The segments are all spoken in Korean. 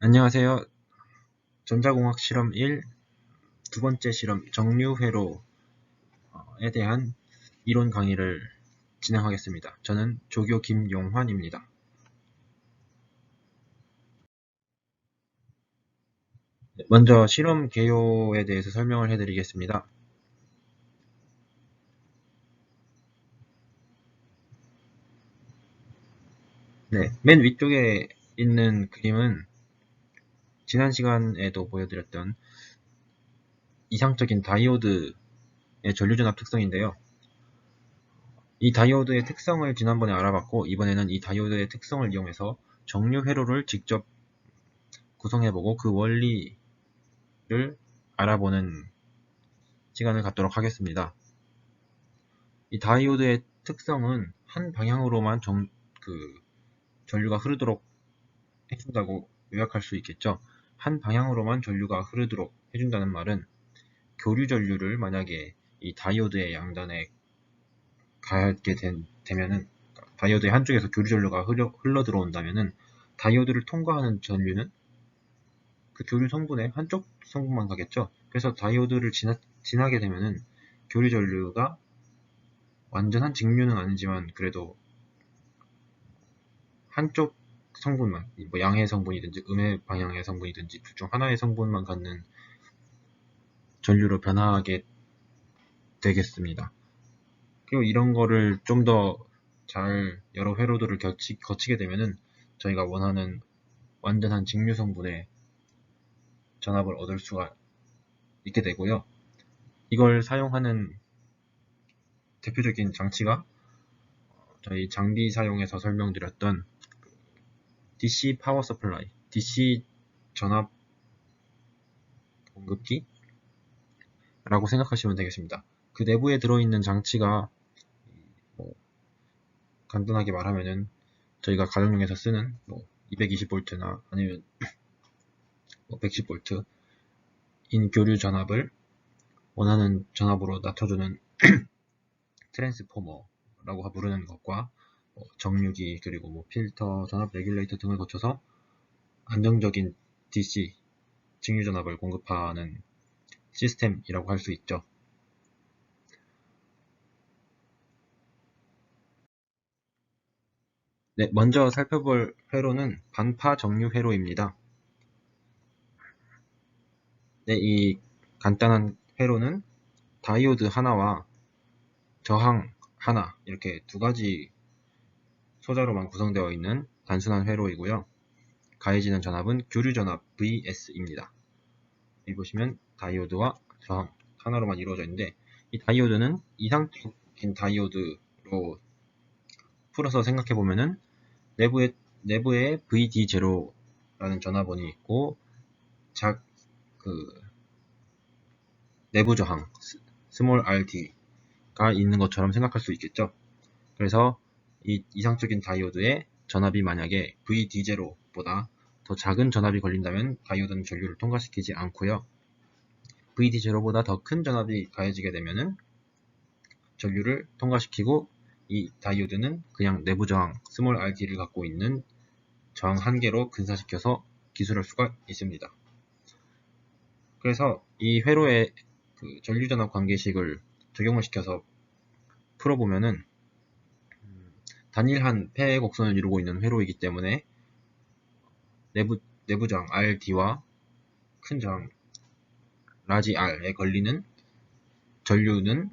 안녕하세요. 전자공학 실험 1 두 번째 실험 정류회로에 대한 이론 강의를 진행하겠습니다. 저는 조교 김용환입니다. 먼저 실험 개요에 대해서 설명을 해드리겠습니다. 네, 맨 위쪽에 있는 그림은 지난 시간에도 보여드렸던 이상적인 다이오드의 전류전압 특성인데요. 이 다이오드의 특성을 지난번에 알아봤고, 이번에는 이 다이오드의 특성을 이용해서 정류회로를 직접 구성해보고 그 원리를 알아보는 시간을 갖도록 하겠습니다. 이 다이오드의 특성은 한 방향으로만 전류가 흐르도록 해준다고 요약할 수 있겠죠. 한 방향으로만 전류가 흐르도록 해준다는 말은 교류 전류를 만약에 이 다이오드의 양단에 가게 되면은, 다이오드의 한쪽에서 교류 전류가 흘러 들어온다면은 다이오드를 통과하는 전류는 그 교류 성분의 한쪽 성분만 가겠죠. 그래서 다이오드를 지나게 되면은 교류 전류가 완전한 직류는 아니지만 그래도 한쪽 성분만, 뭐 양의 성분이든지 음의 방향의 성분이든지 둘 중 하나의 성분만 갖는 전류로 변화하게 되겠습니다. 그리고 이런 거를 좀 더 잘 여러 회로들을 거치게 되면은 저희가 원하는 완전한 직류 성분의 전압을 얻을 수가 있게 되고요. 이걸 사용하는 대표적인 장치가 저희 장비 사용에서 설명드렸던 DC 파워 서플라이, DC 전압 공급기라고 생각하시면 되겠습니다. 그 내부에 들어있는 장치가 뭐 간단하게 말하면은 저희가 가정용에서 쓰는 220V나 아니면 110V 인 교류 전압을 원하는 전압으로 낮춰주는 트랜스포머라고 부르는 것과 정류기, 그리고 필터, 전압 레귤레이터 등을 거쳐서 안정적인 DC 직류 전압을 공급하는 시스템이라고 할 수 있죠. 네, 먼저 살펴볼 회로는 반파 정류 회로입니다. 네, 이 간단한 회로는 다이오드 하나와 저항 하나, 이렇게 두 가지 소자로만 구성되어 있는 단순한 회로이고요. 가해지는 전압은 교류 전압 VS입니다. 여기 보시면 다이오드와 저항 하나로만 이루어져 있는데, 이 다이오드는 이상적인 다이오드로 풀어서 생각해 보면은 내부에 VD0라는 전압원이 있고, 내부 저항 스몰 RD가 있는 것처럼 생각할 수 있겠죠. 그래서 이 이상적인 다이오드의 전압이 만약에 VD0보다 더 작은 전압이 걸린다면 다이오드는 전류를 통과시키지 않고요. VD0보다 더 큰 전압이 가해지게 되면은 전류를 통과시키고, 이 다이오드는 그냥 내부 저항 스몰 RD를 갖고 있는 저항 한 개로 근사시켜서 기술할 수가 있습니다. 그래서 이 회로의 전류전압 관계식을 적용을 시켜서 풀어보면은 단일한 폐 곡선을 이루고 있는 회로이기 때문에 내부 저항 RD와 큰 저항 라지 R에 걸리는 전류는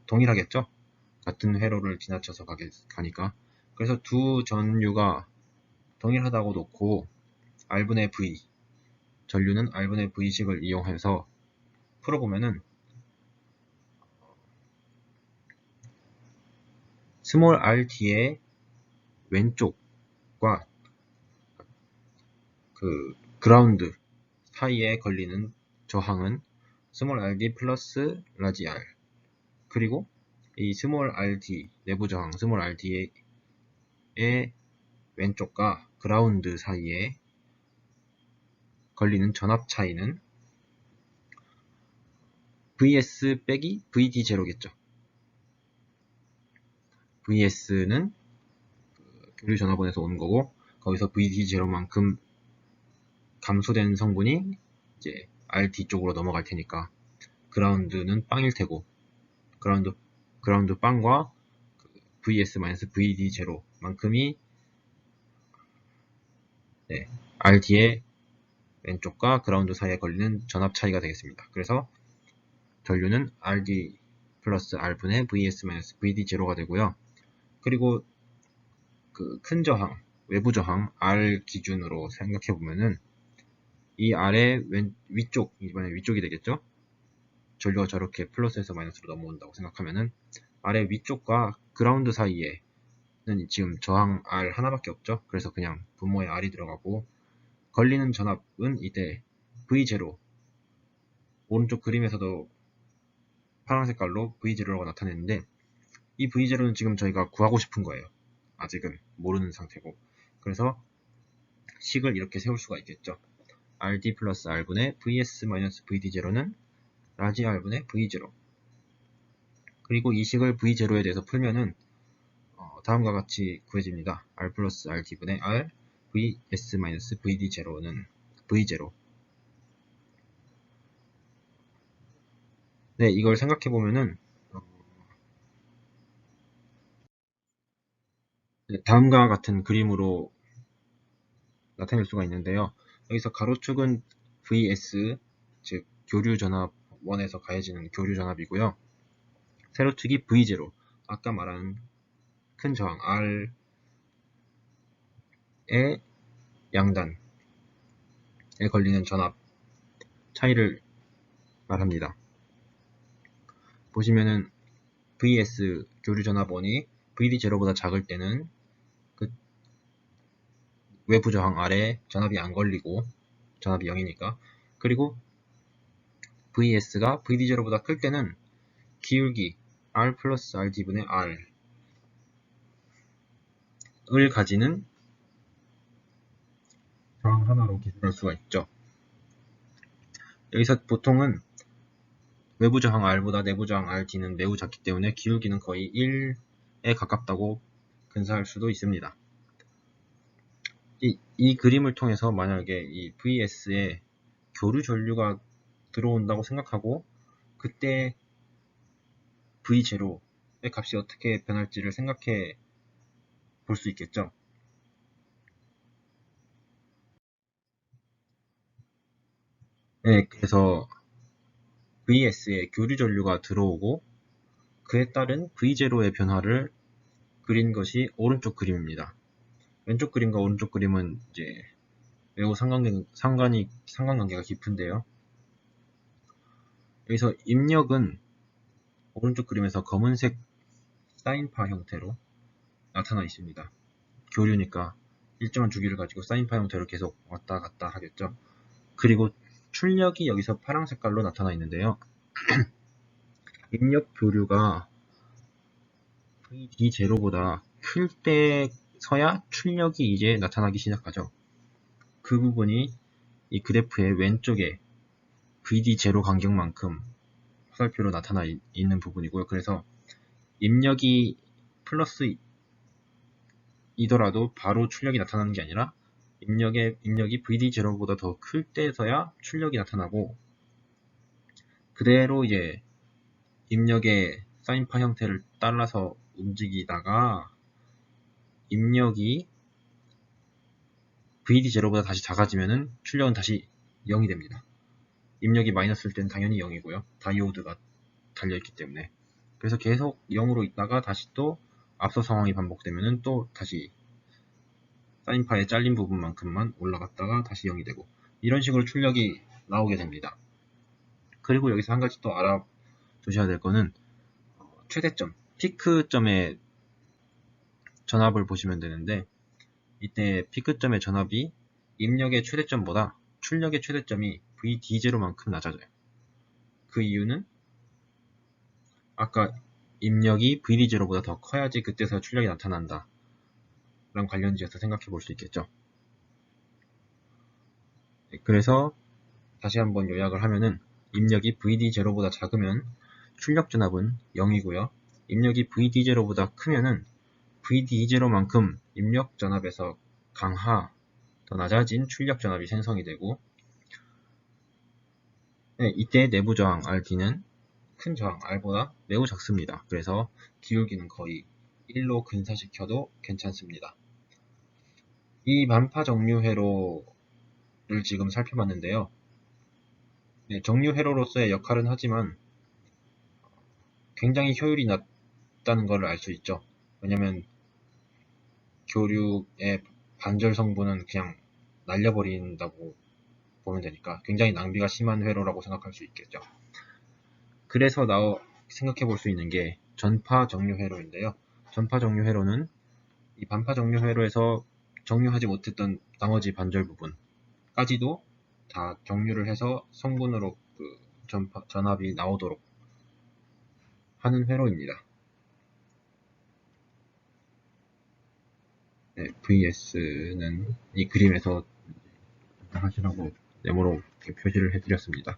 동일하겠죠. 같은 회로를 지나쳐서 가니까. 그래서 두 전류가 동일하다고 놓고 R분의 V, 전류는 R분의 V식을 이용해서 풀어보면은 스몰 RD의 왼쪽과 그라운드 사이에 걸리는 저항은 스몰 RD 플러스 라지 R, 그리고 이 스몰 RD 내부 저항 스몰 RD의 왼쪽과 그라운드 사이에 걸리는 전압 차이는 VS 빼기 VD0겠죠. VS는 교류 전압원에서 온 거고, 거기서 VD0만큼 감소된 성분이 이제 RD 쪽으로 넘어갈 테니까 그라운드는 빵일 테고 그라운드 빵과 VS-VD0만큼이 RD의 왼쪽과 그라운드 사이에 걸리는 전압 차이가 되겠습니다. 그래서 전류는 RD 플러스 R분의 VS-VD0가 되고요. 그리고 그 큰 저항, 외부 저항 R 기준으로 생각해보면은 이 R의 위쪽, 이번에 위쪽이 되겠죠? 전류가 저렇게 플러스에서 마이너스로 넘어온다고 생각하면은 R의 위쪽과 그라운드 사이에는 지금 저항 R 하나밖에 없죠? 그래서 그냥 분모에 R이 들어가고 걸리는 전압은 이때 V0, 오른쪽 그림에서도 파란 색깔로 V0라고 나타냈는데 이 V0는 지금 저희가 구하고 싶은 거예요. 아직은 모르는 상태고. 그래서 식을 이렇게 세울 수가 있겠죠. RD 플러스 R분의 VS-VD0는 라지 R분의 V0. 그리고 이 식을 V0에 대해서 풀면은 다음과 같이 구해집니다. R 플러스 RD분의 R VS-VD0는 V0. 네, 이걸 생각해보면은 다음과 같은 그림으로 나타낼 수가 있는데요. 여기서 가로축은 VS, 즉 교류전압 1에서 가해지는 교류전압이고요. 세로축이 V0, 아까 말한 큰 저항 R의 양단에 걸리는 전압 차이를 말합니다. 보시면은 VS 교류전압 1이 VD0보다 작을 때는 그 외부 저항 R에 전압이 안 걸리고 전압이 0이니까, 그리고 VS가 VD0보다 클 때는 기울기 R 플러스 RD분의 R을 가지는 저항 하나로 기술할 수가 있죠. 여기서 보통은 외부 저항 R보다 내부 저항 RD는 매우 작기 때문에 기울기는 거의 1에 가깝다고 근사할 수도 있습니다. 이 그림을 통해서 만약에 이 VS에 교류 전류가 들어온다고 생각하고 그때 V0의 값이 어떻게 변할지를 생각해 볼 수 있겠죠. 네, 그래서 VS에 교류 전류가 들어오고 그에 따른 V0의 변화를 그린 것이 오른쪽 그림입니다. 왼쪽 그림과 오른쪽 그림은 이제 매우 상관관계가 깊은데요. 여기서 입력은 오른쪽 그림에서 검은색 사인파 형태로 나타나 있습니다. 교류니까 일정한 주기를 가지고 사인파 형태로 계속 왔다 갔다 하겠죠. 그리고 출력이 여기서 파란 색깔로 나타나 있는데요. 입력 교류가 VD0보다 클 때서야 출력이 이제 나타나기 시작하죠. 그 부분이 이 그래프의 왼쪽에 VD0 간격만큼 화살표로 나타나 있는 부분이고요. 그래서 입력이 플러스 이더라도 바로 출력이 나타나는 게 아니라 입력이 VD0보다 더 클 때서야 출력이 나타나고, 그대로 이제 입력의 사인파 형태를 따라서 움직이다가 입력이 VD0보다 다시 작아지면은 출력은 다시 0이 됩니다. 입력이 마이너스일 때는 당연히 0이고요. 다이오드가 달려있기 때문에. 그래서 계속 0으로 있다가 다시 또 앞서 상황이 반복되면은 또 다시 사인파에 잘린 부분만큼만 올라갔다가 다시 0이 되고, 이런 식으로 출력이 나오게 됩니다. 그리고 여기서 한 가지 또 알아두셔야 될 거는 최대점, 피크점의 전압을 보시면 되는데, 이때 피크점의 전압이 입력의 최대점보다 출력의 최대점이 VD0만큼 낮아져요. 그 이유는 아까 입력이 VD0보다 더 커야지 그때서 출력이 나타난다 라는 관련지어서 생각해 볼 수 있겠죠. 그래서 다시 한번 요약을 하면은 입력이 VD0보다 작으면 출력 전압은 0이고요. 입력이 VD0보다 크면은 VD0만큼 입력 전압에서 강하 더 낮아진 출력 전압이 생성이 되고, 네, 이때 내부 저항 RD는 큰 저항 R보다 매우 작습니다. 그래서 기울기는 거의 1로 근사시켜도 괜찮습니다. 이 반파 정류 회로를 지금 살펴봤는데요. 네, 정류 회로로서의 역할은 하지만 굉장히 효율이 낮다는 것을 알 수 있죠. 왜냐면 교류의 반절 성분은 그냥 날려버린다고 보면 되니까 굉장히 낭비가 심한 회로라고 생각할 수 있겠죠. 그래서 생각해 볼 수 있는 게 전파 정류 회로인데요. 전파 정류 회로는 이 반파 정류 회로에서 정류하지 못했던 나머지 반절 부분까지도 다 정류를 해서 성분으로 전압이 나오도록 하는 회로입니다. 네, VS는 이 그림에서 하시라고 네모로 이렇게 표시를 해드렸습니다.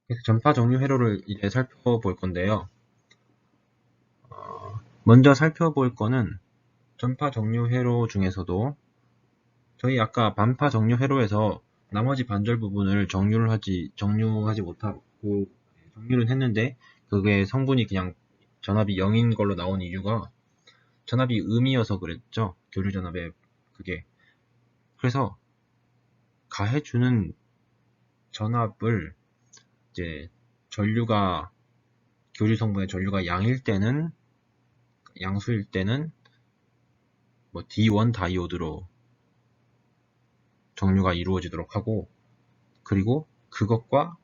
그래서 전파 정류 회로를 이제 살펴볼 건데요. 먼저 살펴볼 거는 전파 정류 회로 중에서도 저희 아까 반파 정류 회로에서 나머지 반절 부분을 정류하지 못하고 정류를 했는데 그게 성분이 그냥 전압이 0인 걸로 나온 이유가 전압이 음이어서 그랬죠. 교류 전압에 그게. 그래서 가해주는 전압을 이제 교류 성분의 전류가 양수일 때는 뭐 D1 다이오드로 정류가 이루어지도록 하고, 그리고 그것과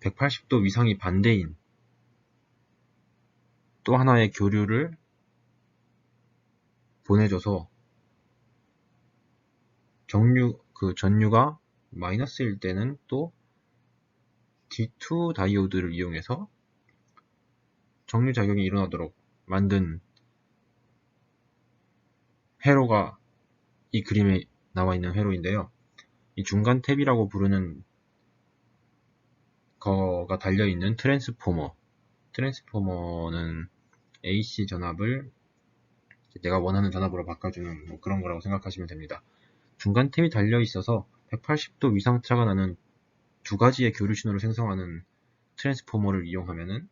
180도 위상이 반대인 또 하나의 교류를 보내줘서 전류가 마이너스일 때는 또 D2 다이오드를 이용해서 정류작용이 일어나도록 만든 회로가 이 그림에 나와 있는 회로인데요. 이 중간 탭이라고 부르는 거가 달려있는 트랜스포머는 AC 전압을 내가 원하는 전압으로 바꿔주는 뭐 그런 거라고 생각하시면 됩니다. 중간 탭이 달려있어서 180도 위상차가 나는 두 가지의 교류 신호를 생성하는 트랜스포머를 이용하면은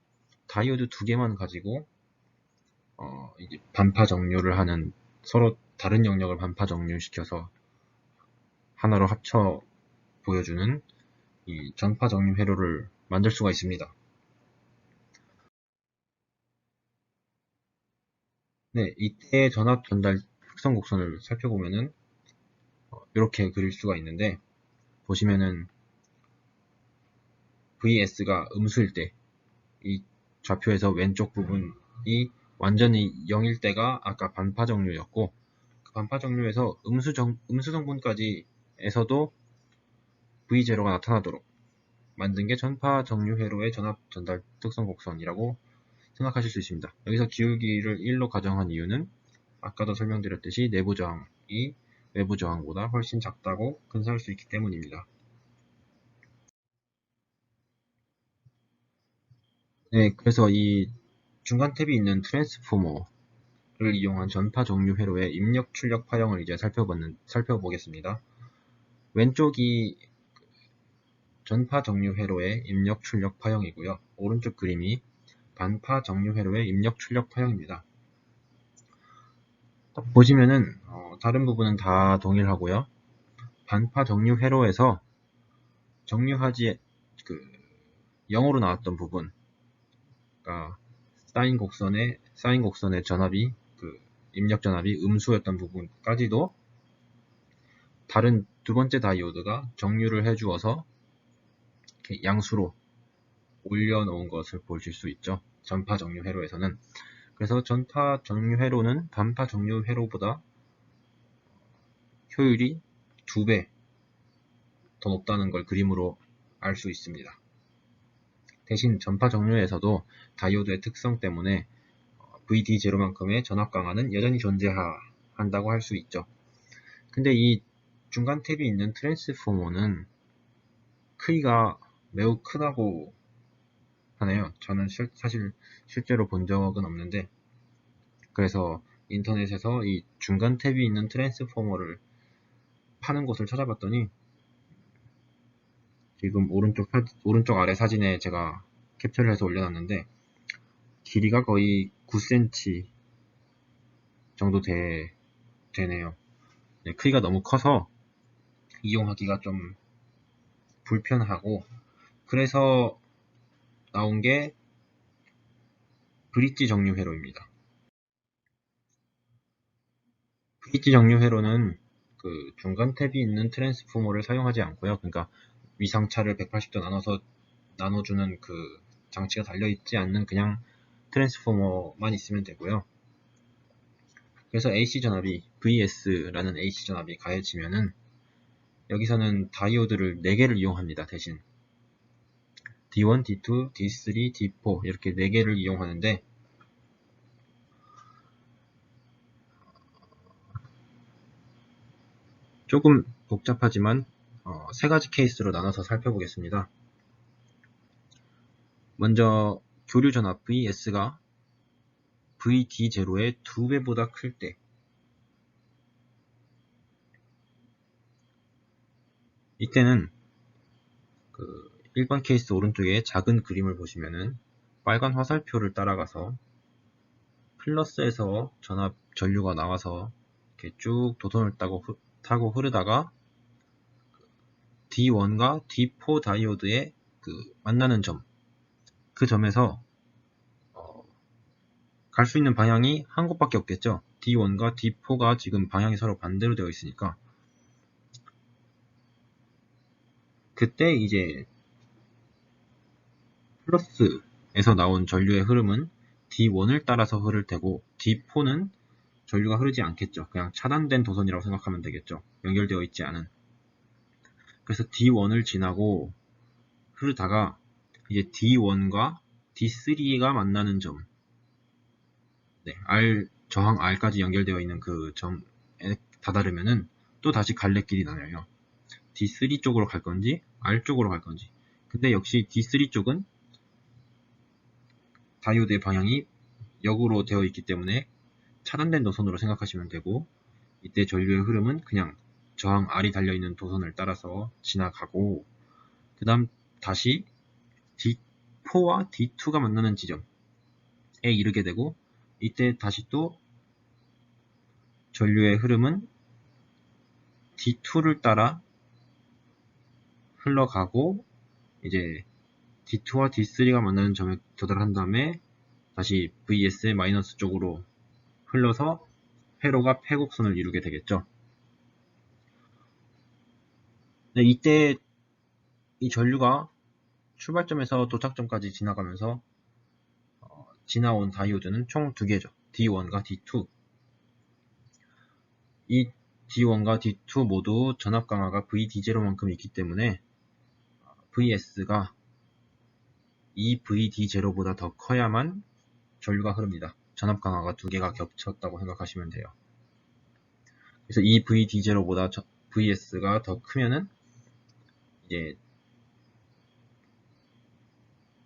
다이오드 두 개만 가지고 이제 반파 정류를 하는, 서로 다른 영역을 반파 정류시켜서 하나로 합쳐 보여주는 이 전파 정류 회로를 만들 수가 있습니다. 네, 이때 전압 전달 특성 곡선을 살펴보면은 이렇게 그릴 수가 있는데, 보시면은 VS가 음수일 때 이 좌표에서 왼쪽 부분이 완전히 0일 때가 아까 반파 정류였고, 그 반파 정류에서 음수 성분까지에서도 V0가 나타나도록 만든 게 전파 정류 회로의 전압 전달 특성 곡선이라고 생각하실 수 있습니다. 여기서 기울기를 1로 가정한 이유는 아까도 설명드렸듯이 내부 저항이 외부 저항보다 훨씬 작다고 근사할 수 있기 때문입니다. 네, 그래서 이 중간 탭이 있는 트랜스포머를 이용한 전파 정류 회로의 입력 출력 파형을 이제 살펴보겠습니다. 왼쪽이 전파 정류 회로의 입력 출력 파형이고요. 오른쪽 그림이 반파 정류 회로의 입력 출력 파형입니다. 보시면은 다른 부분은 다 동일하고요. 반파 정류 회로에서 정류하지 0으로 나왔던 부분, 그러니까 사인 곡선의 전압이 입력 전압이 음수였던 부분까지도 다른 두 번째 다이오드가 정류를 해주어서 이렇게 양수로 올려놓은 것을 보실 수 있죠. 전파 정류 회로에서는. 그래서 전파 정류 회로는 반파 정류 회로보다 효율이 2배 더 높다는 걸 그림으로 알 수 있습니다. 대신 전파 정류에서도 다이오드의 특성 때문에 VD0만큼의 전압 강화는 여전히 존재한다고 할 수 있죠. 근데 이 중간 탭이 있는 트랜스포머는 크기가 매우 크다고 하네요. 저는 사실 실제로 본 적은 없는데, 그래서 인터넷에서 이 중간 탭이 있는 트랜스포머를 파는 곳을 찾아봤더니 지금 오른쪽 아래 사진에 제가 캡처를 해서 올려놨는데 길이가 거의 9cm 정도 되네요. 네, 크기가 너무 커서 이용하기가 좀 불편하고, 그래서 나온 게 브릿지 정류 회로입니다. 브릿지 정류 회로는 그 중간 탭이 있는 트랜스포머를 사용하지 않고요. 그러니까 위상차를 180도 나눠주는 그 장치가 달려있지 않는 그냥 트랜스포머만 있으면 되고요. 그래서 AC 전압이 VS라는 AC 전압이 가해지면은 여기서는 다이오드를 4개를 이용합니다. 대신 D1, D2, D3, D4 이렇게 4개를 이용하는데 조금 복잡하지만 3가지 케이스로 나눠서 살펴보겠습니다. 먼저 교류 전압 VS가 VD0의 2배보다 클 때, 이때는 그 1번 케이스 오른쪽에 작은 그림을 보시면은 빨간 화살표를 따라가서 플러스에서 전류가 나와서 이렇게 쭉 도선을 타고 흐르다가 D1과 D4 다이오드의 그 만나는 점, 그 점에서 갈 수 있는 방향이 한 곳밖에 없겠죠. D1과 D4가 지금 방향이 서로 반대로 되어 있으니까 그때 이제 플러스에서 나온 전류의 흐름은 D1을 따라서 흐를 테고 D4는 전류가 흐르지 않겠죠. 그냥 차단된 도선이라고 생각하면 되겠죠. 연결되어 있지 않은. 그래서 D1을 지나고 흐르다가 이제 D1과 D3가 만나는 점, 네, 저항 R까지 연결되어 있는 그 점에 다다르면은 또 다시 갈래길이 나뉘어요. D3 쪽으로 갈 건지 R 쪽으로 갈 건지. 근데 역시 D3 쪽은 다이오드의 방향이 역으로 되어 있기 때문에 차단된 노선으로 생각하시면 되고, 이때 전류의 흐름은 그냥 저항 R이 달려있는 도선을 따라서 지나가고, 그 다음 다시 D4와 D2가 만나는 지점에 이르게 되고, 이때 다시 또 전류의 흐름은 D2를 따라 흘러가고, 이제 D2와 D3가 만나는 점에 도달한 다음에 다시 VS의 마이너스 쪽으로 흘러서 회로가 패곡선을 이루게 되겠죠. 네, 이때 이 전류가 출발점에서 도착점까지 지나가면서 지나온 다이오드는 총 2개죠. D1과 D2. 이 D1과 D2 모두 전압 강화가 VD0만큼 있기 때문에 VS가 이 VD0보다 더 커야만 전류가 흐릅니다. 전압 강화가 2개가 겹쳤다고 생각하시면 돼요. 그래서 이 VD0보다 VS가 더 크면은 이제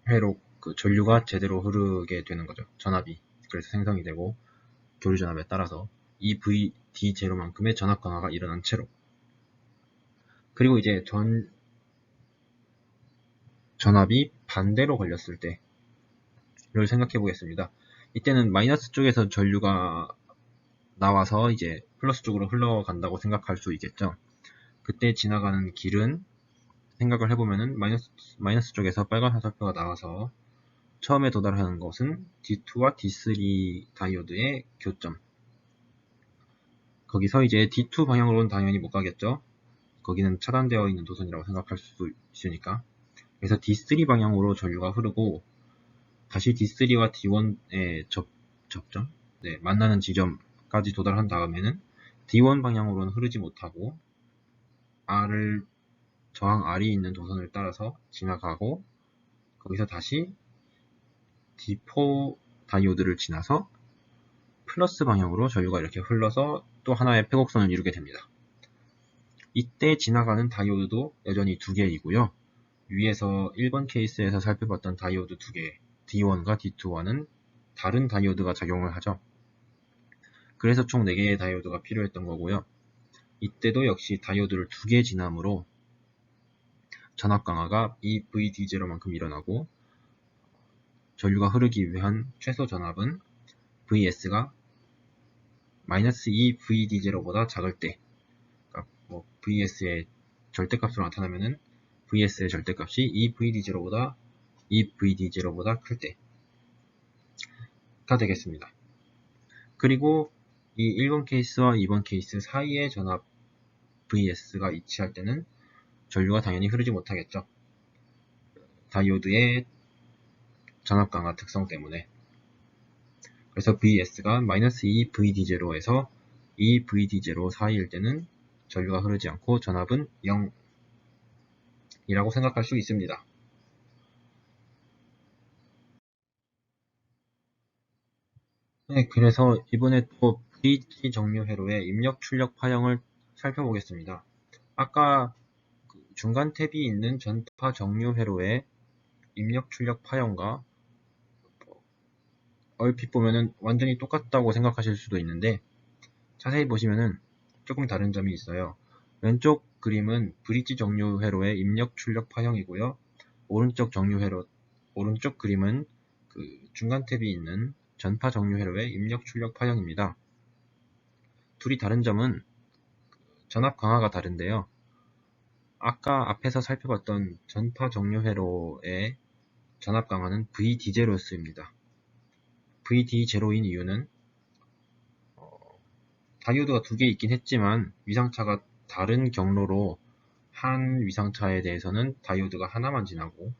회로 그 전류가 제대로 흐르게 되는 거죠. 전압이 그래서 생성이 되고 교류 전압에 따라서 이 VD0만큼의 전압 강화가 일어난 채로, 그리고 이제 전압이 반대로 걸렸을 때를 생각해 보겠습니다. 이때는 마이너스 쪽에서 전류가 나와서 이제 플러스 쪽으로 흘러간다고 생각할 수 있겠죠. 그때 지나가는 길은 생각을 해보면은 마이너스 쪽에서 빨간 화살표가 나와서 처음에 도달하는 것은 D2와 D3 다이오드의 교점. 거기서 이제 D2 방향으로는 당연히 못 가겠죠. 거기는 차단되어 있는 도선이라고 생각할 수 있으니까. 그래서 D3 방향으로 전류가 흐르고 다시 D3와 D1의 접점, 네, 만나는 지점까지 도달한 다음에는 D1 방향으로는 흐르지 못하고 저항 R이 있는 도선을 따라서 지나가고 거기서 다시 D4 다이오드를 지나서 플러스 방향으로 전류가 이렇게 흘러서 또 하나의 패곡선을 이루게 됩니다. 이때 지나가는 다이오드도 여전히 2개이고요. 위에서 1번 케이스에서 살펴봤던 다이오드 2개, D1과 D2와는 다른 다이오드가 작용을 하죠. 그래서 총 4개의 다이오드가 필요했던 거고요. 이때도 역시 다이오드를 2개 진함으로 전압 강화가 이 VD0만큼 일어나고 전류가 흐르기 위한 최소 전압은 VS가 -2 VD0보다 작을 때, 그러니까 뭐 VS의 절대값으로 나타나면은 VS의 절대값이 이 VD0보다 클 때가 되겠습니다. 그리고 이 1번 케이스와 2번 케이스 사이의 전압 VS가 이치할 때는 전류가 당연히 흐르지 못하겠죠. 다이오드의 전압 강화 특성 때문에. 그래서 VS가 -2 VD0에서 2 VD0 사이일 때는 전류가 흐르지 않고 전압은 0이라고 생각할 수 있습니다. 네, 그래서 이번에 또 브릿지 정류 회로의 입력 출력 파형을 살펴보겠습니다. 아까 중간 탭이 있는 전파 정류 회로의 입력 출력 파형과 얼핏 보면은 완전히 똑같다고 생각하실 수도 있는데 자세히 보시면은 조금 다른 점이 있어요. 왼쪽 그림은 브릿지 정류 회로의 입력 출력 파형이고요. 오른쪽 그림은 그 중간 탭이 있는 전파 정류 회로의 입력 출력 파형입니다. 둘이 다른 점은 전압 강화가 다른데요. 아까 앞에서 살펴봤던 전파 정류 회로의 전압 강화는 VD0였습니다. VD0인 이유는 다이오드가 2개 있긴 했지만 위상차가 다른 경로로 한 위상차에 대해서는 다이오드가 하나만 지나고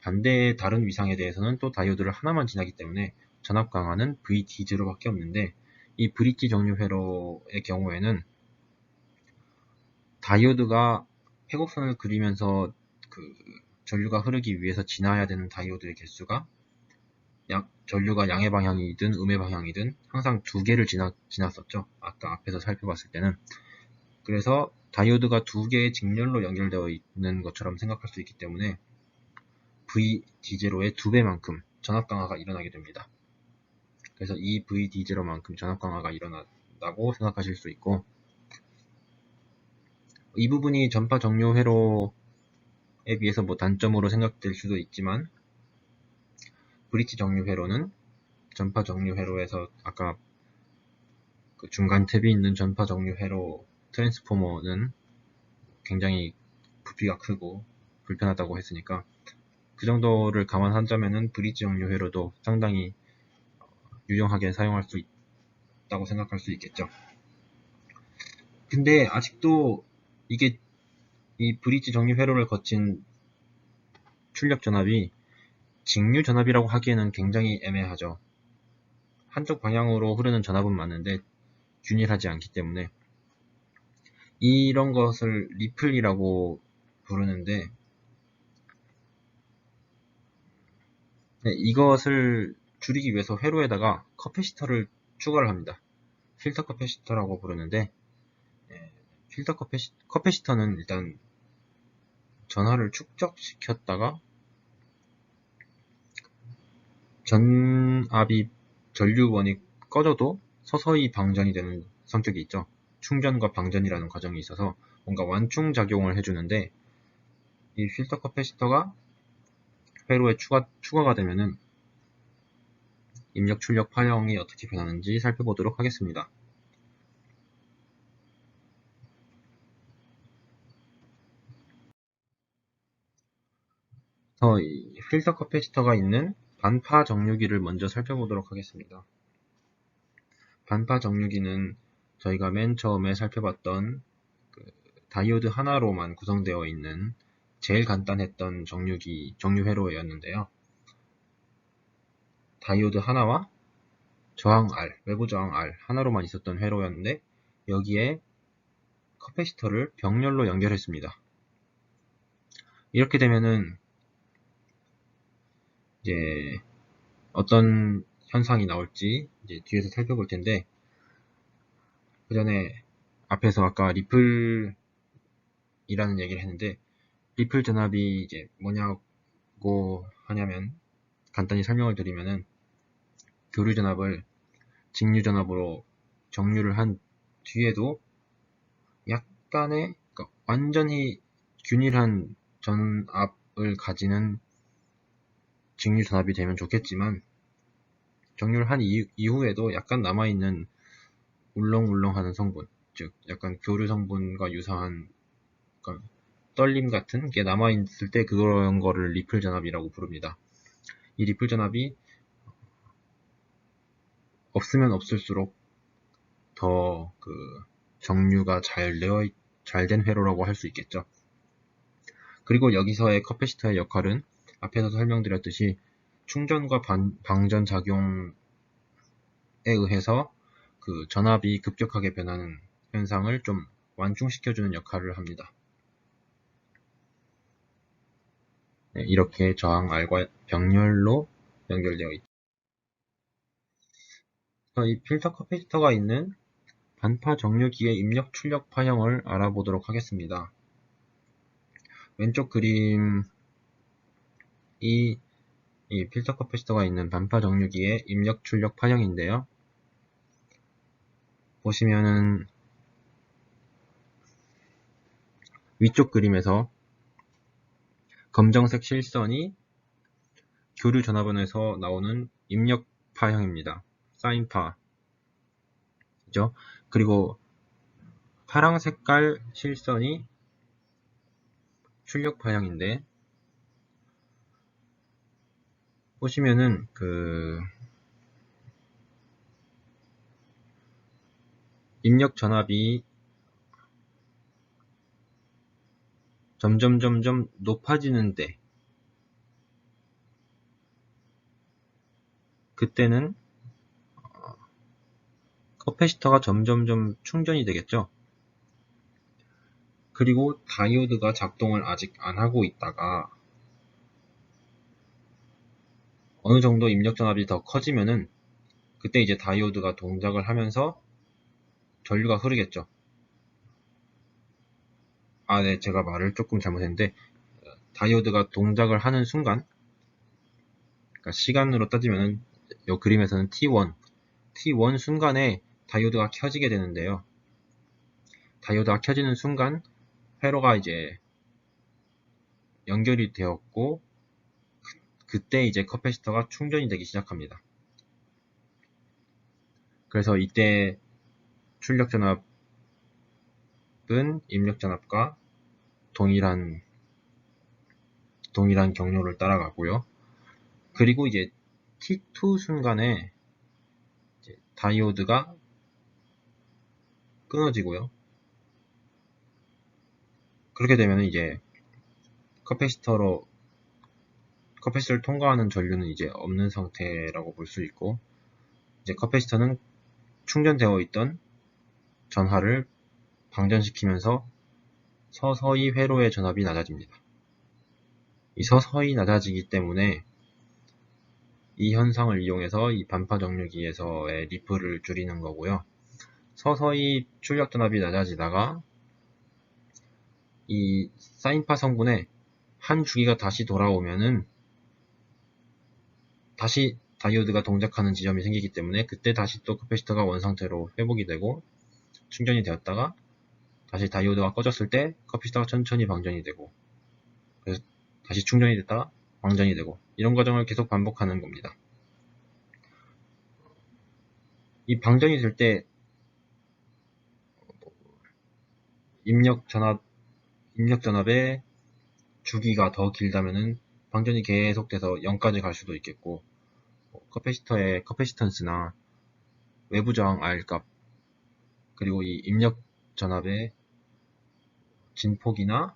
반대의 다른 위상에 대해서는 또 다이오드를 하나만 지나기 때문에 전압 강화는 VD0밖에 없는데 이 브릿지 정류 회로의 경우에는 다이오드가 회곡선을 그리면서 그 전류가 흐르기 위해서 지나야 되는 다이오드의 개수가 전류가 양의 방향이든 음의 방향이든 항상 2개를 지났었죠. 아까 앞에서 살펴봤을 때는. 그래서 다이오드가 2개의 직렬로 연결되어 있는 것처럼 생각할 수 있기 때문에 VD0의 2배만큼 전압 강화가 일어나게 됩니다. 그래서 이 VD0만큼 전압 강화가 일어난다고 생각하실 수 있고, 이 부분이 전파 정류 회로에 비해서 뭐 단점으로 생각될 수도 있지만 브릿지 정류 회로는 전파 정류 회로에서 아까 그 중간 탭이 있는 전파 정류 회로 트랜스포머는 굉장히 부피가 크고 불편하다고 했으니까 그 정도를 감안한다면은 브릿지 정류 회로도 상당히 유용하게 사용할 수 있다고 생각할 수 있겠죠. 근데 아직도 이게 이 브릿지 정류 회로를 거친 출력 전압이 직류 전압이라고 하기에는 굉장히 애매하죠. 한쪽 방향으로 흐르는 전압은 많은데 균일하지 않기 때문에 이런 것을 리플이라고 부르는데 이것을 줄이기 위해서 회로에다가 커패시터를 추가를 합니다. 필터 커패시터라고 부르는데 필터 커패시터는 일단 전하를 축적시켰다가 전압이 전류원이 꺼져도 서서히 방전이 되는 성격이 있죠. 충전과 방전이라는 과정이 있어서 뭔가 완충 작용을 해주는데 이 필터 커패시터가 회로에 추가가 되면은 입력 출력 파형이 어떻게 변하는지 살펴보도록 하겠습니다. 이 필터 커패시터가 있는 반파 정류기를 먼저 살펴보도록 하겠습니다. 반파 정류기는 저희가 맨 처음에 살펴봤던 그 다이오드 하나로만 구성되어 있는 제일 간단했던 정류 회로였는데요. 다이오드 하나와 저항 R, 외부 저항 R 하나로만 있었던 회로였는데 여기에 커패시터를 병렬로 연결했습니다. 이렇게 되면은 이제 어떤 현상이 나올지 이제 뒤에서 살펴볼 텐데 그 전에 앞에서 아까 리플이라는 얘기를 했는데 리플 전압이 이제 뭐냐고 하냐면 간단히 설명을 드리면은 교류 전압을 직류 전압으로 정류를 한 뒤에도 약간의, 그러니까 완전히 균일한 전압을 가지는 직류 전압이 되면 좋겠지만, 정류를 한 이후에도 약간 남아있는 울렁울렁하는 성분, 즉 약간 교류 성분과 유사한, 그러니까 떨림 같은 게 남아있을 때 그런 거를 리플 전압이라고 부릅니다. 이 리플 전압이 없으면 없을수록 더 정류가 잘 된 회로라고 할 수 있겠죠. 그리고 여기서의 커패시터의 역할은 앞에서 설명드렸듯이 충전과 방전 작용에 의해서 전압이 급격하게 변하는 현상을 좀 완충시켜주는 역할을 합니다. 네, 이렇게 저항 R과 병렬로 연결되어 있죠. 이 필터 커패시터가 있는 반파 정류기의 입력 출력 파형을 알아보도록 하겠습니다. 왼쪽 그림이 이 필터 커패시터가 있는 반파 정류기의 입력 출력 파형인데요. 보시면은 위쪽 그림에서 검정색 실선이 교류 전화번호에서 나오는 입력 파형입니다. 사인파. 그죠? 그리고 파랑 색깔 실선이 출력 파형인데, 보시면은 입력 전압이 점점 높아지는데, 그때는 커패시터가 점점 충전이 되겠죠. 그리고 다이오드가 작동을 아직 안 하고 있다가 어느 정도 입력 전압이 더 커지면은 그때 이제 다이오드가 동작을 하면서 전류가 흐르겠죠. 네, 제가 말을 조금 잘못했는데, 다이오드가 동작을 하는 순간, 그러니까 시간으로 따지면은 이 그림에서는 T1 순간에 다이오드가 켜지게 되는데요. 다이오드가 켜지는 순간 회로가 이제 연결이 되었고, 그때 이제 커패시터가 충전이 되기 시작합니다. 그래서 이때 출력 전압은 입력 전압과 동일한 경로를 따라가고요. 그리고 이제 T2 순간에 이제 다이오드가 끊어지고요. 그렇게 되면 이제 커패시터를 통과하는 전류는 이제 없는 상태라고 볼 수 있고, 이제 커패시터는 충전되어 있던 전하를 방전시키면서 서서히 회로의 전압이 낮아집니다. 이 서서히 낮아지기 때문에 이 현상을 이용해서 이 반파 정류기에서의 리플을 줄이는 거고요. 서서히 출력 전압이 낮아지다가 이 사인파 성분에 한 주기가 다시 돌아오면은 다시 다이오드가 동작하는 지점이 생기기 때문에 그때 다시 또 커패시터가 원상태로 회복이 되고 충전이 되었다가 다시 다이오드가 꺼졌을 때 커패시터가 천천히 방전이 되고, 그래서 다시 충전이 됐다가 방전이 되고, 이런 과정을 계속 반복하는 겁니다. 이 방전이 될 때 입력 전압의 주기가 더 길다면은 방전이 계속돼서 0까지 갈 수도 있겠고, 커패시터의 커패시턴스나 외부 저항 R 값, 그리고 이 입력 전압의 진폭이나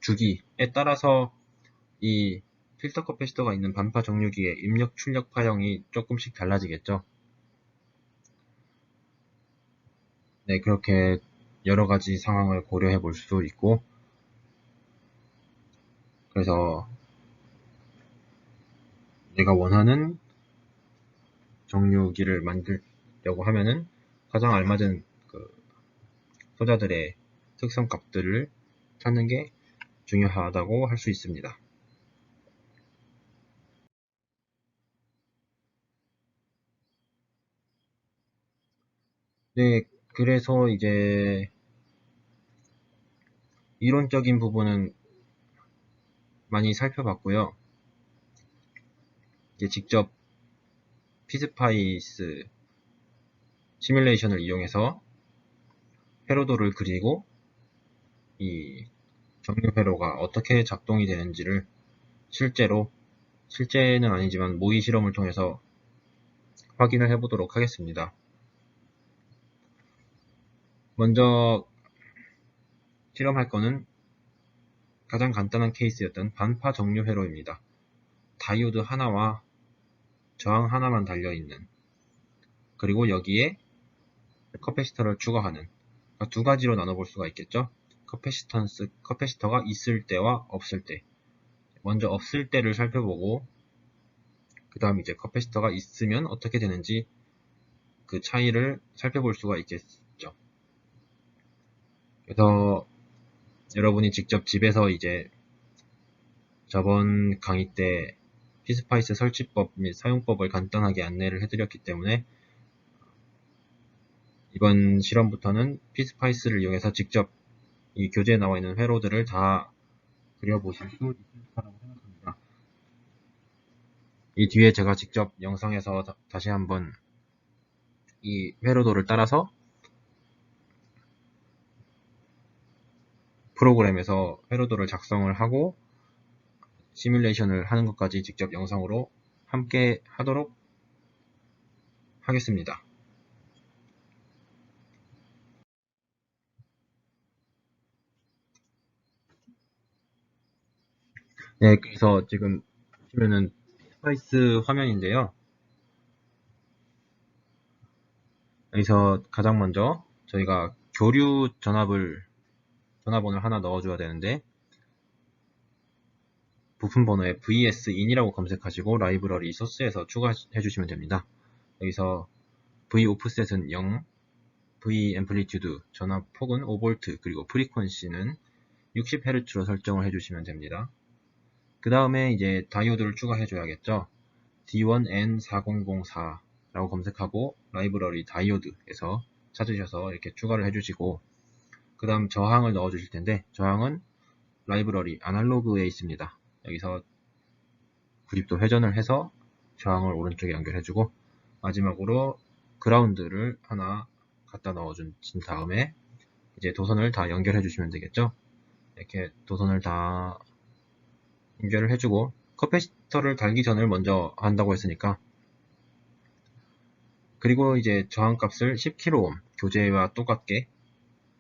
주기에 따라서 이 필터 커패시터가 있는 반파 정류기의 입력 출력 파형이 조금씩 달라지겠죠. 네, 그렇게 여러 가지 상황을 고려해 볼 수도 있고, 그래서 내가 원하는 정류기를 만들려고 하면은 가장 알맞은 소자들의 특성 값들을 찾는 게 중요하다고 할 수 있습니다. 네, 그래서 이제 이론적인 부분은 많이 살펴봤고요. 이제 직접 피스파이스 시뮬레이션을 이용해서 회로도를 그리고 이 정류 회로가 어떻게 작동이 되는지를 실제는 아니지만 모의 실험을 통해서 확인을 해보도록 하겠습니다. 먼저 실험할 거는 가장 간단한 케이스였던 반파 정류 회로입니다. 다이오드 하나와 저항 하나만 달려있는, 그리고 여기에 커패시터를 추가하는, 그러니까 두 가지로 나눠볼 수가 있겠죠. 커패시터가 있을 때와 없을 때. 먼저 없을 때를 살펴보고 그 다음 이제 커패시터가 있으면 어떻게 되는지 그 차이를 살펴볼 수가 있겠죠. 그래서 여러분이 직접 집에서 이제 저번 강의 때 피스파이스 설치법 및 사용법을 간단하게 안내를 해드렸기 때문에 이번 실험부터는 피스파이스를 이용해서 직접 이 교재에 나와 있는 회로들을 다 그려보실 수 있을 거라고 생각합니다. 이 뒤에 제가 직접 영상에서 다시 한번 이 회로도를 따라서 프로그램에서 회로도를 작성을 하고 시뮬레이션을 하는 것까지 직접 영상으로 함께 하도록 하겠습니다. 네, 그래서 지금 보시면은 스파이스 화면인데요. 여기서 가장 먼저 저희가 교류 전화번호를 하나 넣어줘야 되는데 부품 번호에 vsin이라고 검색하시고 라이브러리 소스에서 추가해 주시면 됩니다. 여기서 v 오프셋은 0, v 앰플리튜드 전압폭은 5V, 그리고 프리퀀시는 60Hz로 설정을 해주시면 됩니다. 그 다음에 이제 다이오드를 추가해 줘야겠죠. D1N4004라고 검색하고 라이브러리 다이오드에서 찾으셔서 이렇게 추가를 해주시고 그 다음 저항을 넣어 주실 텐데 저항은 라이브러리 아날로그에 있습니다. 여기서 90도 회전을 해서 저항을 오른쪽에 연결해주고 마지막으로 그라운드를 하나 갖다 넣어준 다음에 이제 도선을 다 연결해 주시면 되겠죠. 이렇게 도선을 다 연결을 해주고 커패시터를 달기 전을 먼저 한다고 했으니까 그리고 이제 저항값을 10kΩ 교재와 똑같게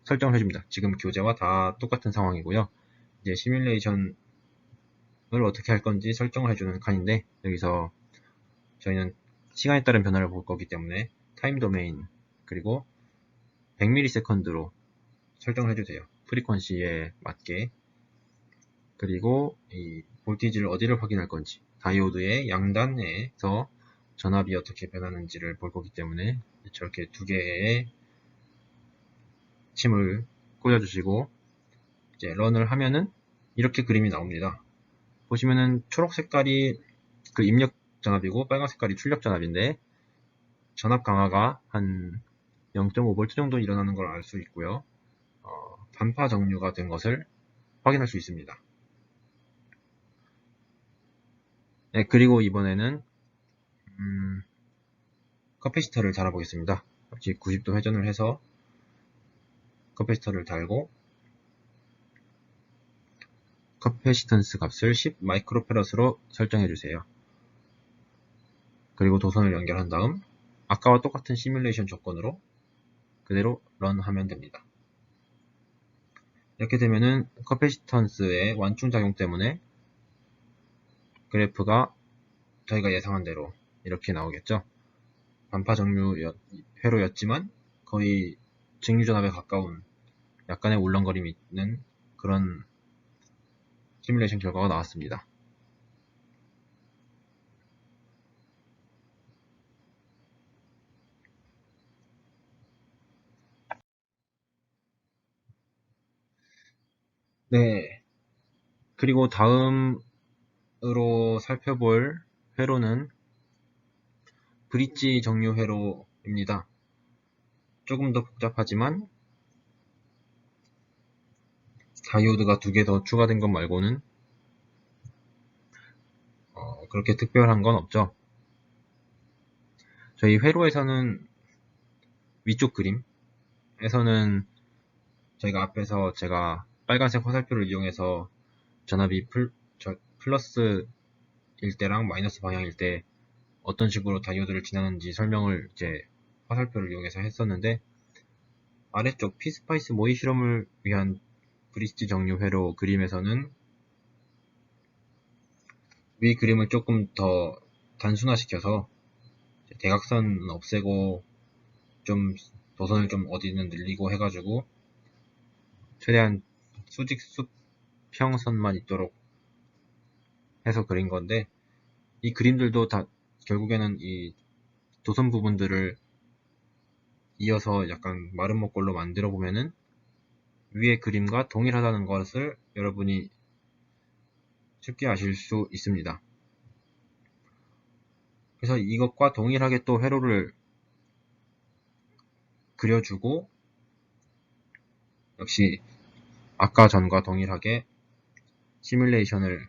설정을 해줍니다. 지금 교재와 다 똑같은 상황이고요. 이제 시뮬레이션을 어떻게 할 건지 설정을 해주는 칸인데 여기서 저희는 시간에 따른 변화를 볼 거기 때문에 타임 도메인 그리고 100ms로 설정을 해주세요. 프리퀀시에 맞게. 그리고 이 볼티지를 어디를 확인할 건지 다이오드의 양단에서 전압이 어떻게 변하는지를 볼 거기 때문에 저렇게 두 개의 침을 꽂아주시고 이제 런을 하면은 이렇게 그림이 나옵니다. 보시면은 초록 색깔이 그 입력 전압이고 빨간 색깔이 출력 전압인데 전압 강화가 한 0.5V 정도 일어나는 걸 알 수 있고요. 반파 정류가 된 것을 확인할 수 있습니다. 네, 그리고 이번에는 커패시터를 달아보겠습니다. 역시 90도 회전을 해서 커패시터를 달고 커패시턴스 값을 10 마이크로페럿으로 설정해 주세요. 그리고 도선을 연결한 다음 아까와 똑같은 시뮬레이션 조건으로 그대로 런하면 됩니다. 이렇게 되면은 커패시턴스의 완충작용 때문에 그래프가 저희가 예상한 대로 이렇게 나오겠죠. 반파 정류 회로였지만 거의 직류전압에 가까운 약간의 울렁거림이 있는 그런 시뮬레이션 결과가 나왔습니다. 네. 그리고 다음으로 살펴볼 회로는 브릿지 정류 회로입니다. 조금 더 복잡하지만 다이오드가 2개 더 추가된 것 말고는 그렇게 특별한 건 없죠. 저희 회로에서는 위쪽 그림에서는 저희가 앞에서 제가 빨간색 화살표를 이용해서 전압이 플러스일 때랑 마이너스 방향일 때 어떤 식으로 다이오드를 지나는지 설명을 이제 화살표를 이용해서 했었는데, 아래쪽 피스파이스 모의 실험을 위한 브릿지 정류 회로 그림에서는 위 그림을 조금 더 단순화시켜서 대각선은 없애고 좀 도선을 좀 어디는 늘리고 해가지고 최대한 수직수평선만 있도록 해서 그린 건데, 이 그림들도 다 결국에는 이 도선 부분들을 이어서 약간 마른 목골로 만들어 보면은 위의 그림과 동일하다는 것을 여러분이 쉽게 아실 수 있습니다. 그래서 이것과 동일하게 또 회로를 그려주고, 역시 아까 전과 동일하게 시뮬레이션을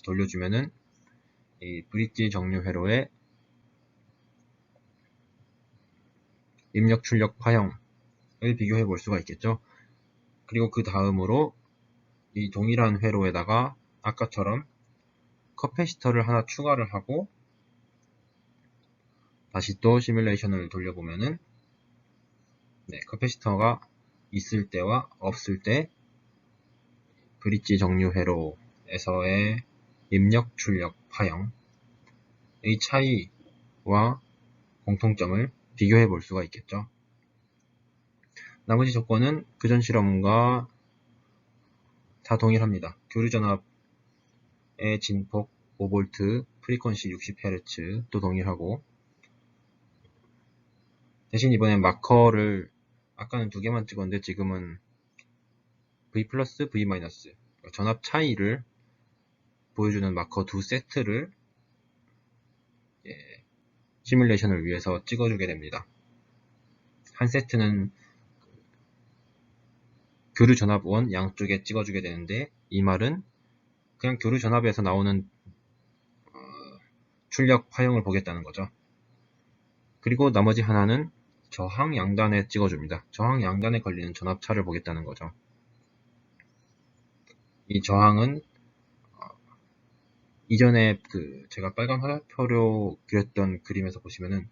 돌려주면은 이 브릿지 정류 회로의 입력 출력 파형을 비교해 볼 수가 있겠죠. 그리고 그 다음으로 이 동일한 회로에다가 아까처럼 커패시터를 하나 추가를 하고 다시 또 시뮬레이션을 돌려보면은 커패시터가 있을 때와 없을 때 브릿지 정류 회로에서의 입력 출력 파형의 차이와 공통점을 비교해 볼 수가 있겠죠. 나머지 조건은 그전 실험과 다 동일합니다. 교류전압의 진폭 5V, 프리퀀시 60Hz도 동일하고, 대신 이번엔 마커를 아까는 2개만 찍었는데 지금은 V+, V-, 전압 차이를 보여주는 마커 2세트를 시뮬레이션을 위해서 찍어주게 됩니다. 한 세트는 교류 전압원 양쪽에 찍어주게 되는데, 이 말은 그냥 교류 전압에서 나오는 출력 파형을 보겠다는 거죠. 그리고 나머지 하나는 저항 양단에 찍어줍니다. 저항 양단에 걸리는 전압차를 보겠다는 거죠. 이 저항은 이전에 제가 빨간 화살표로 그렸던 그림에서 보시면은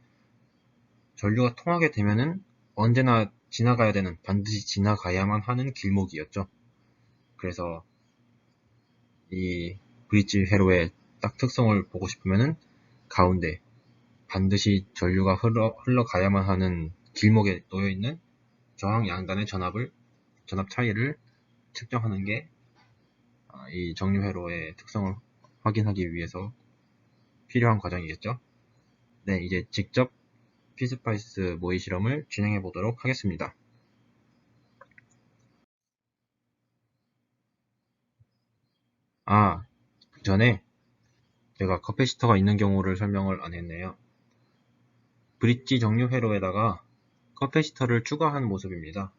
전류가 통하게 되면은 언제나 지나가야 되는, 반드시 지나가야만 하는 길목이었죠. 그래서 이 브릿지 회로의 딱 특성을 보고 싶으면은 가운데 반드시 전류가 흘러가야만 하는 길목에 놓여있는 저항 양단의 전압 차이를 측정하는 게 이 정류 회로의 특성을 확인하기 위해서 필요한 과정이겠죠. 네, 이제 직접 피스파이스 모의 실험을 진행해 보도록 하겠습니다. 그 전에 제가 커패시터가 있는 경우를 설명을 안 했네요. 브릿지 정류 회로에다가 커패시터를 추가한 모습입니다.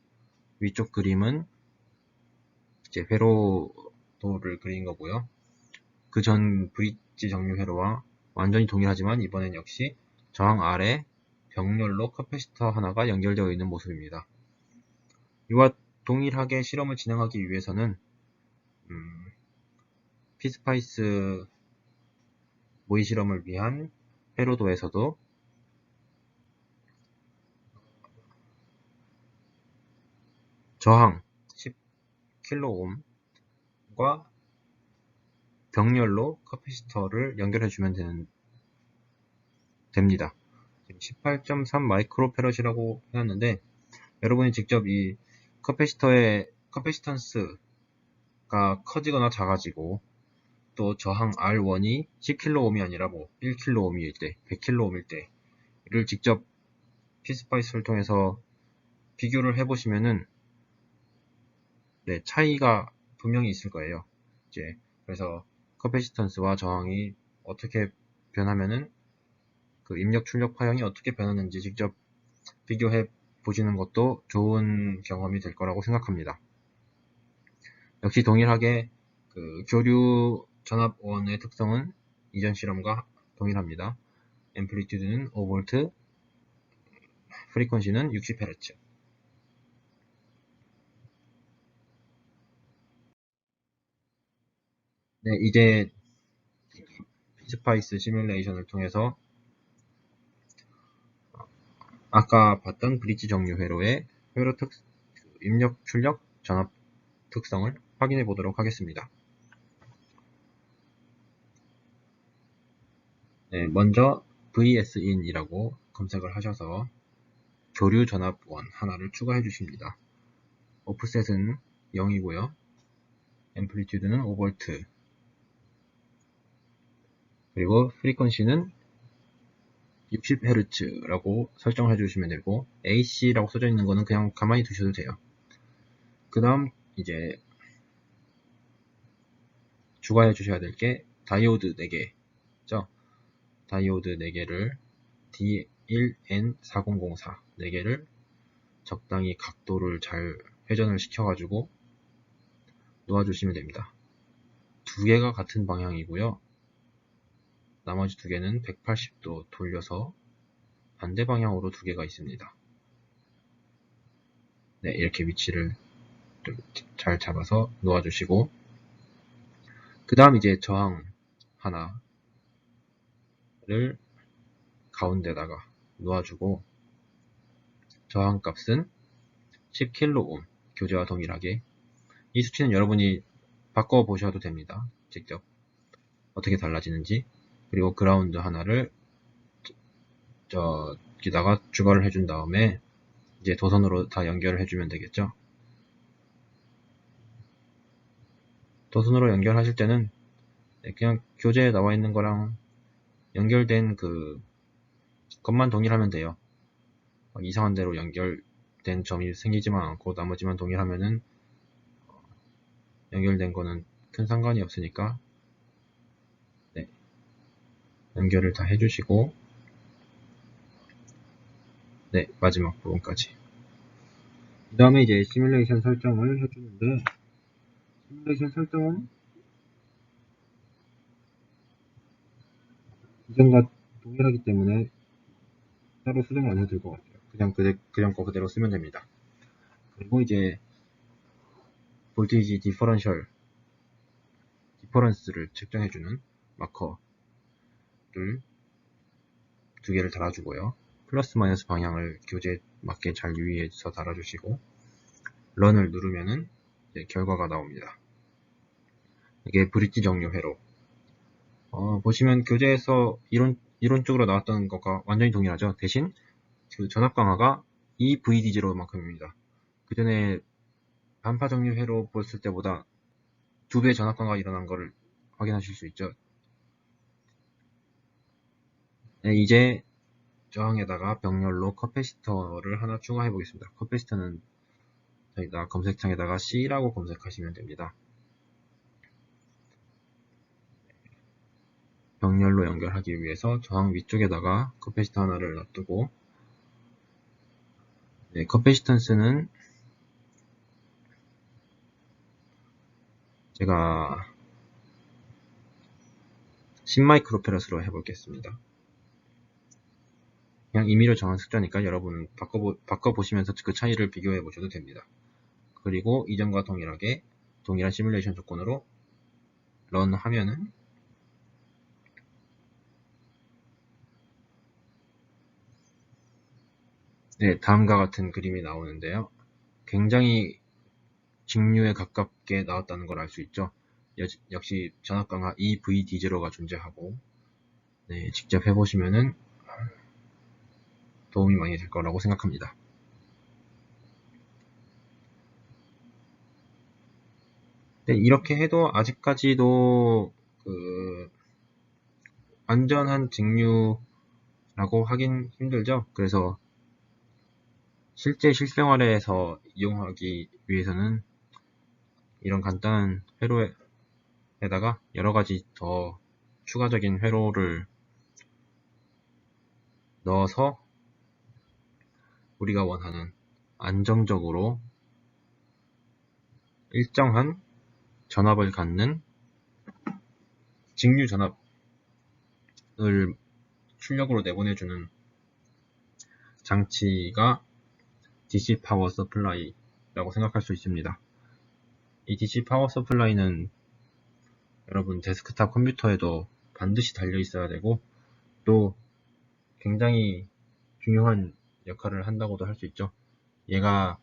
위쪽 그림은 이제 회로도를 그린 거고요. 그 전 브릿지 정류 회로와 완전히 동일하지만 이번엔 역시 저항 아래 병렬로 커패시터 하나가 연결되어 있는 모습입니다. 이와 동일하게 실험을 진행하기 위해서는 피스파이스 모의 실험을 위한 회로도에서도 저항 10kΩ과 병렬로 커패시터를 연결해주면 됩니다. 18.3 마이크로페럿이라고 해놨는데, 여러분이 직접 이 커패시턴스가 커지거나 작아지고, 또 저항 R1이 10kΩ이 아니라 1kΩ일 때, 100kΩ일 때를 직접 피스파이스를 통해서 비교를 해보시면은 차이가 분명히 있을 거예요. 그래서 커패시턴스와 저항이 어떻게 변하면은 그 입력 출력 파형이 어떻게 변하는지 직접 비교해 보시는 것도 좋은 경험이 될 거라고 생각합니다. 역시 동일하게 그 교류 전압원의 특성은 이전 실험과 동일합니다. 앰플리튜드는 5V, 프리퀀시는 60Hz. 네, 이제 피스파이스 시뮬레이션을 통해서 아까 봤던 브릿지 정류 회로의 입력 출력 전압 특성을 확인해 보도록 하겠습니다. 네, 먼저 vsin이라고 검색을 하셔서 교류 전압원 하나를 추가해 주십니다. 오프셋은 0이고요. 앰플리튜드는 5V, 그리고 프리퀀시는 60Hz라고 설정해 주시면 되고, AC라고 써져 있는 거는 그냥 가만히 두셔도 돼요. 그 다음 이제 추가해 주셔야 될 게 다이오드 4개죠. 다이오드 4개를 D1N4004 4개를 적당히 각도를 잘 회전을 시켜가지고 놓아주시면 됩니다. 2개가 같은 방향이고요. 나머지 2개는 180도 돌려서 반대 방향으로 2개가 있습니다. 네, 이렇게 위치를 잘 잡아서 놓아주시고, 그 다음 이제 저항 하나를 가운데다가 놓아주고, 저항 값은 10kΩ, 교재와 동일하게. 이 수치는 여러분이 바꿔보셔도 됩니다. 직접 어떻게 달라지는지. 그리고 그라운드 하나를 저기다가 추가를 해준 다음에 이제 도선으로 다 연결을 해주면 되겠죠. 도선으로 연결하실 때는 그냥 교재에 나와 있는 거랑 연결된 그 것만 동일하면 돼요. 이상한 대로 연결된 점이 생기지만 않고 나머지만 동일하면은 연결된 거는 큰 상관이 없으니까, 네, 연결을 다 해주시고, 네, 마지막 부분까지. 그 다음에 이제 시뮬레이션 설정을 해주는데, 시뮬레이션 설정은 이전과 동일하기 때문에 따로 수정을 안 해도 될 것 같아요. 그냥 거 그대로 쓰면 됩니다. 그리고 이제 볼테이지 디퍼런스를 측정해주는 마커를 2개를 달아주고요. 플러스 마이너스 방향을 교재에 맞게 잘 유의해서 달아주시고, 런을 누르면은 이제 결과가 나옵니다. 이게 브릿지 정류 회로. 보시면 교재에서 이론적으로 나왔던 것과 완전히 동일하죠. 대신 그 전압 강화가 이 VD0만큼입니다. 그 전에 반파 정류 회로 봤을 때보다 2배 전압 강화가 일어난 것을 확인하실 수 있죠. 네, 이제 저항에다가 병렬로 커패시터를 하나 추가해 보겠습니다. 커패시터는 저희가 검색창에다가 C라고 검색하시면 됩니다. 병렬로 연결하기 위해서 저항 위쪽에다가 커패시터 하나를 놔두고, 네, 커패시턴스는 제가 10마이크로페럿으로 해보겠습니다. 그냥 임의로 정한 숫자니까 여러분은 바꿔보시면서 그 차이를 비교해 보셔도 됩니다. 그리고 이전과 동일하게 동일한 시뮬레이션 조건으로 런 하면은 네, 다음과 같은 그림이 나오는데요. 굉장히 직류에 가깝게 나왔다는 걸 알 수 있죠. 역시 전압 강화 EVD0가 존재하고, 네, 직접 해보시면은 도움이 많이 될 거라고 생각합니다. 네, 이렇게 해도 아직까지도 안전한 직류라고 하긴 힘들죠. 그래서 실제 실생활에서 이용하기 위해서는 이런 간단한 회로에다가 여러가지 더 추가적인 회로를 넣어서 우리가 원하는 안정적으로 일정한 전압을 갖는 직류 전압을 출력으로 내보내주는 장치가 DC 파워 서플라이라고 생각할 수 있습니다. 이 DC 파워 서플라이는 여러분 데스크탑 컴퓨터에도 반드시 달려 있어야 되고 또 굉장히 중요한 역할을 한다고도 할 수 있죠. 얘가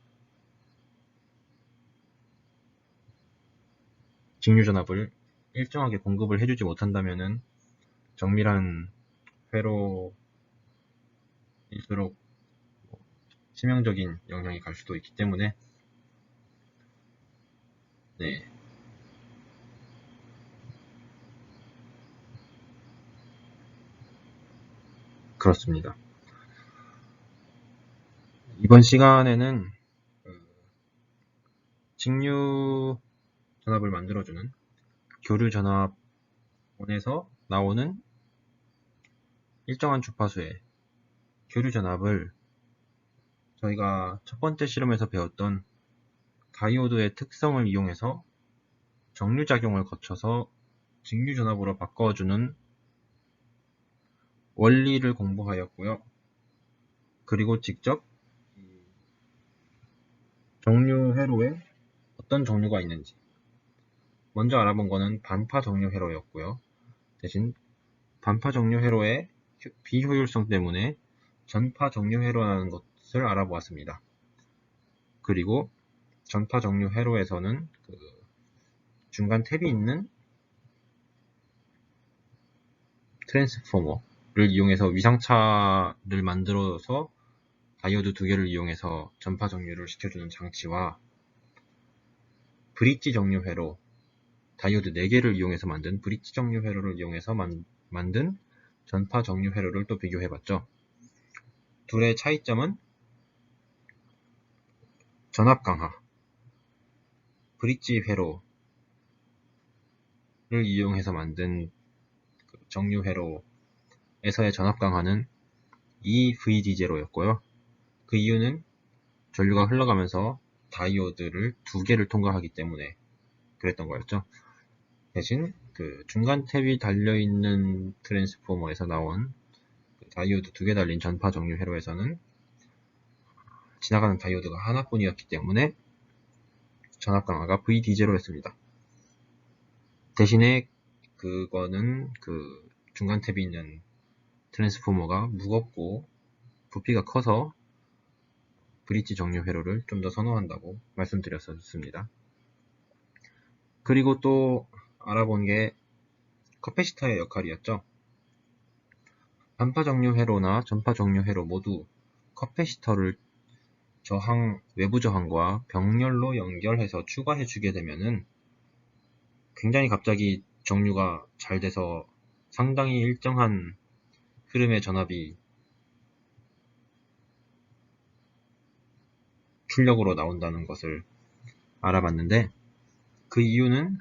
직류 전압을 일정하게 공급을 해주지 못한다면은 정밀한 회로일수록 치명적인 영향이 갈 수도 있기 때문에 네, 그렇습니다. 이번 시간에는 직류 전압을 만들어주는 교류 전압원에서 나오는 일정한 주파수의 교류 전압을 저희가 첫 번째 실험에서 배웠던 다이오드의 특성을 이용해서 정류작용을 거쳐서 직류 전압으로 바꿔주는 원리를 공부하였고요. 그리고 직접 정류 회로에 어떤 종류가 있는지 먼저 알아본 거는 반파 정류 회로였고요. 대신 반파 정류 회로의 비효율성 때문에 전파 정류 회로라는 것을 알아보았습니다. 그리고 전파 정류 회로에서는 중간 탭이 있는 트랜스포머를 이용해서 위상차를 만들어서 다이오드 두 개를 이용해서 전파 정류를 시켜주는 장치와 브릿지 정류 회로, 다이오드 4개를 이용해서 만든 브릿지 정류 회로를 이용해서 만든 전파 정류 회로를 또 비교해봤죠. 둘의 차이점은 전압 강화, 브릿지 회로를 이용해서 만든 정류 회로에서의 전압 강화는 EVD0였고요. 그 이유는 전류가 흘러가면서 다이오드를 2개를 통과하기 때문에 그랬던 거였죠. 대신 중간 탭이 달려있는 트랜스포머에서 나온 다이오드 2개 달린 전파 정류 회로에서는 지나가는 다이오드가 하나뿐이었기 때문에 전압 강화가 VD0였습니다. 대신에 그거는 중간 탭이 있는 트랜스포머가 무겁고 부피가 커서 브릿지 정류 회로를 좀 더 선호한다고 말씀드렸었습니다. 그리고 또 알아본 게 커패시터의 역할이었죠. 반파 정류 회로나 전파 정류 회로 모두 커패시터를 외부 저항과 병렬로 연결해서 추가해 주게 되면은 굉장히 갑자기 정류가 잘 돼서 상당히 일정한 흐름의 전압이 출력으로 나온다는 것을 알아봤는데 그 이유는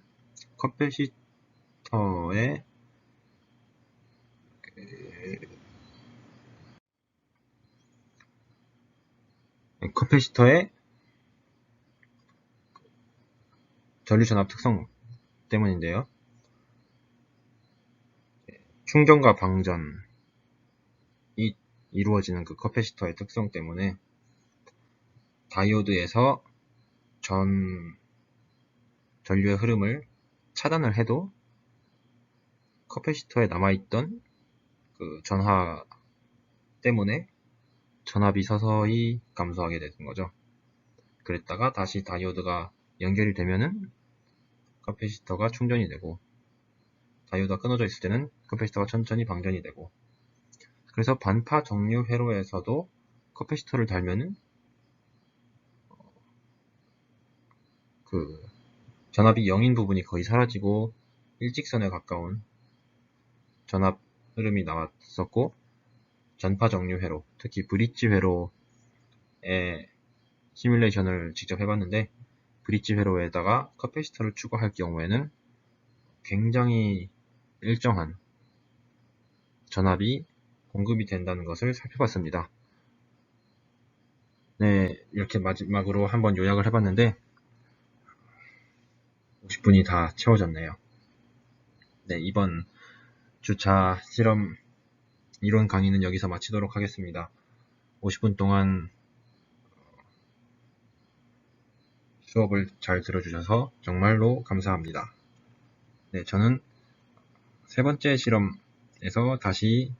커패시터의 전류 전압 특성 때문인데요. 충전과 방전이 이루어지는 그 커패시터의 특성 때문에 다이오드에서 전류의 흐름을 차단을 해도 커패시터에 남아있던 전하 때문에 전압이 서서히 감소하게 되는 거죠. 그랬다가 다시 다이오드가 연결이 되면은 커패시터가 충전이 되고 다이오드가 끊어져 있을 때는 커패시터가 천천히 방전이 되고 그래서 반파 정류 회로에서도 커패시터를 달면은 전압이 0인 부분이 거의 사라지고 일직선에 가까운 전압 흐름이 나왔었고 전파 정류 회로, 특히 브릿지 회로의 시뮬레이션을 직접 해봤는데 브릿지 회로에다가 커패시터를 추가할 경우에는 굉장히 일정한 전압이 공급이 된다는 것을 살펴봤습니다. 네, 이렇게 마지막으로 한번 요약을 해봤는데 50분이 다 채워졌네요. 네, 이번 주차 실험 이론 강의는 여기서 마치도록 하겠습니다. 50분 동안 수업을 잘 들어주셔서 정말로 감사합니다. 네, 저는 세 번째 실험에서 다시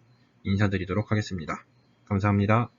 인사드리도록 하겠습니다. 감사합니다.